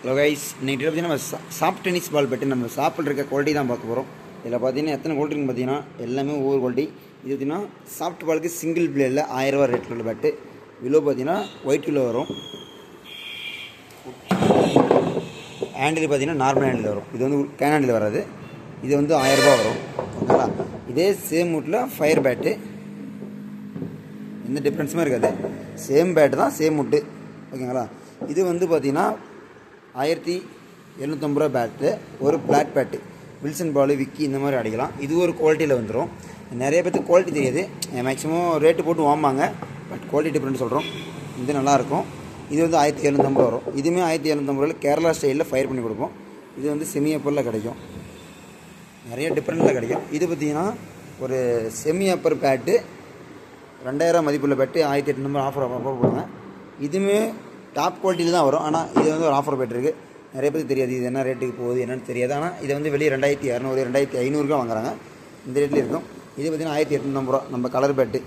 Hello guys, இன்றைக்கி பார்த்தீங்கன்னா நம்ம சாஃப்ட் டென்னிஸ் பால் பேட்டு நம்ம ஷாப்பில் இருக்க குவாலிட்டி தான் பார்க்க போகிறோம். இதில் பார்த்தீங்கன்னா எத்தனை குவாலிட்டின்னு பார்த்தீங்கன்னா எல்லாமே ஒவ்வொரு குவாலிட்டி. இது பார்த்தீங்கன்னா சாஃப்ட் பாலுக்கு சிங்கிள் பிளேடில் 1000 ரூபா ரேட்டில் உள்ள பேட்டு. விலோ பார்த்தீங்கன்னா ஒயிட் விலோ வரும். ஹேண்டில் பார்த்தீங்கன்னா நார்மல் ஹேண்டில் வரும். இது வந்து கேன் ஹேண்டில் வராது. இது வந்து 1000 ரூபா வரும். ஓகேங்களா? இதே சேம் மூட்டில் ஃபயர் பேட்டு, எந்த டிஃப்ரென்ஸுமே இருக்காது. சேம் பேட்டு தான், சேம் மூட்டு. ஓகேங்களா? இது வந்து பார்த்தீங்கன்னா 1750 ரூபா பேட்டு. ஒரு பிளாக் பேட்டு வில்சன் பால், விக்கி இந்த மாதிரி அடிக்கலாம். இது ஒரு குவாலிட்டியில் வந்துடும். நிறைய பேருக்கு குவாலிட்டி தெரியாது, மேக்ஸிமம் ரேட்டு போட்டு வாங்குவாங்க. பட் குவாலிட்டி டிஃப்ரெண்ட் சொல்கிறோம். இது நல்லாயிருக்கும். இது வந்து 1750 ரூபா வரும். இதுவுமே 1750 ரூபாயில் கேரளா ஸ்டைலில் ஃபயர் பண்ணி கொடுப்போம். இது வந்து செமி அப்பரில் கிடைக்கும், நிறைய டிஃப்ரெண்ட்டில் கிடைக்கும். இது பார்த்திங்கன்னா ஒரு செமி அப்பர் பேட்டு 2000 மதிப்புள்ள பேட்டு 1800 ஆஃபர் போடுவாங்க. இதுவுமே டாப் குவாலிட்டியில் தான் வரும். ஆனால் இது வந்து ஒரு ஆஃபர் பேட் இருக்குது. நிறைய பேருக்கு தெரியாது இது என்ன ரேட்டுக்கு போகுது என்னென்னு தெரியாது. ஆனால் இதை வந்து வெளியே 2200 2500 வாங்குறாங்க. இந்த ரேட்டில் இருக்கும். இது பார்த்திங்கன்னா 1850 ரூபா. நம்ம கலர் பேட்டு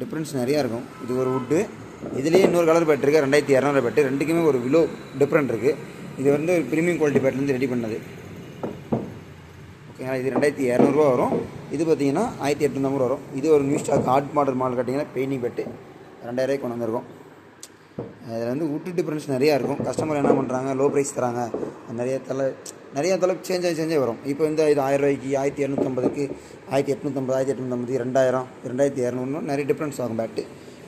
டிஃப்ரென்ஸ் நிறையா இருக்கும். இது ஒரு வுட்டு. இதுலேயே இன்னொரு கலர் பேட் இருக்குது 2200 பேட்டு. ரெண்டுக்குமே ஒரு விலோ டிஃப்ரெண்ட் இருக்குது. இது வந்து ஒரு ப்ரீமியம் குவாலிட்டி பேட்லேருந்து ரெடி பண்ணது. ஓகேங்களா? இது 2200 ரூபா வரும். இது பார்த்திங்கன்னா 1850 ரூபா வரும். இது ஒரு நியூ ஸ்டாக் ஹாட் மாடல் கட்டிங்கன்னா பெயிண்டிங் பேட்டு 2000 ரூபாய்க்கு கொண்டு வந்திருக்கும். அதில் வந்து வுட்டு டிஃப்ரென்ஸ் நிறையா இருக்கும். கஸ்டமர் என்ன பண்ணுறாங்க, லோ ப்ரைஸ் தராங்க. நிறைய தலை சேஞ்சாகி வரும். இப்போ வந்து இது 1000 ரூபாய்க்கு 1750க்கு 1850 1850 2000 2200 நிறைய டிஃப்ரென்ஸ் ஆகும் பேட்டு.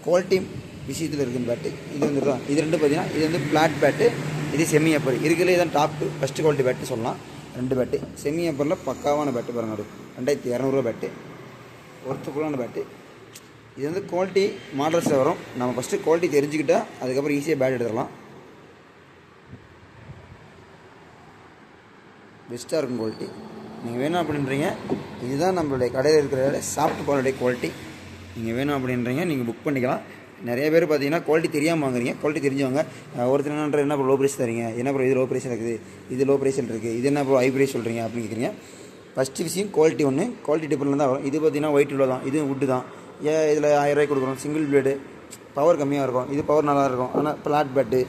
குவாலிட்டி விஷயத்தில் இருக்குது பேட்டு. இது வந்து இது ரெண்டு பார்த்தீங்கன்னா இது வந்து பிளாட் பேட்டு, இது செமி அப்பர். இருக்கிறதுலே தான் டாப்பு ஃபஸ்ட்டு குவாலிட்டி பேட்டு சொல்லலாம். ரெண்டு பேட்டு செமி அப்பரில் பக்காவான பேட்டு பாருங்க. அது 2200 ரூபா பேட்டு, ஒர்த்துஃபுல்லான பேட்டு. இது வந்து குவாலிட்டி மாடல்ஸில் வரும். நம்ம ஃபஸ்ட்டு குவாலிட்டி தெரிஞ்சுக்கிட்டால் அதுக்கப்புறம் ஈஸியாக பேட் எடுத்துடலாம். பெஸ்ட்டாக இருக்கும் குவாலிட்டி. நீங்கள் வேணும் அப்படின்றீங்க, இதுதான் நம்மளுடைய கடையில் இருக்கிற சாஃப்ட் பாலுடைய குவாலிட்டி. நீங்கள் வேணும் அப்படின்றீங்க, நீங்கள் புக் பண்ணிக்கலாம். நிறைய பேர் பார்த்தீங்கன்னா குவாலிட்டி தெரியாமல் வாங்குறீங்க. குவாலிட்டி தெரிஞ்சவங்க ஒருத்தர் என்ன லோ ப்ரைஸ் தரீங்க, என்ன ப்ரோ இது லோ ப்ரைஸில் இருக்குது, இது லோ ப்ரைஸில் இருக்குது, இது என்ன ப்ரோ ஹை ப்ரைஸ் சொல்கிறீங்க அப்படின்னு கேட்குறீங்க. ஃபஸ்ட்டு விஷயம் குவாலிட்டி ஒன்று, குவாலிட்டி டிஃப்ரெண்ட் தான் வரும். இது பார்த்தீங்கன்னா ஒயிட் விலோ தான், இது வுட்டு தான். இதில் 1000 ரூபாய்க்கு கொடுக்குறோம். சிங்கிள் பிளேடு, பவர் கம்மியாக இருக்கும். இது பவர் நல்லா இருக்கும். ஆனால் பிளாட் பேட்டு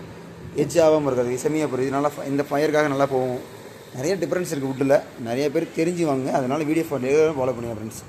எட்ஜ் ஆகாமல் இருக்காது. செம்மியாக போகுது. இது நல்லா இந்த ஃபயருக்காக நல்லா போகும். நிறைய டிஃப்ரென்ஸ் இருக்குது வுட்டில். நிறைய பேர் தெரிஞ்சு வாங்க. அதனால் வீடியோ ஃபாலோ பண்ணுங்கள் ஃப்ரெண்ட்ஸ்.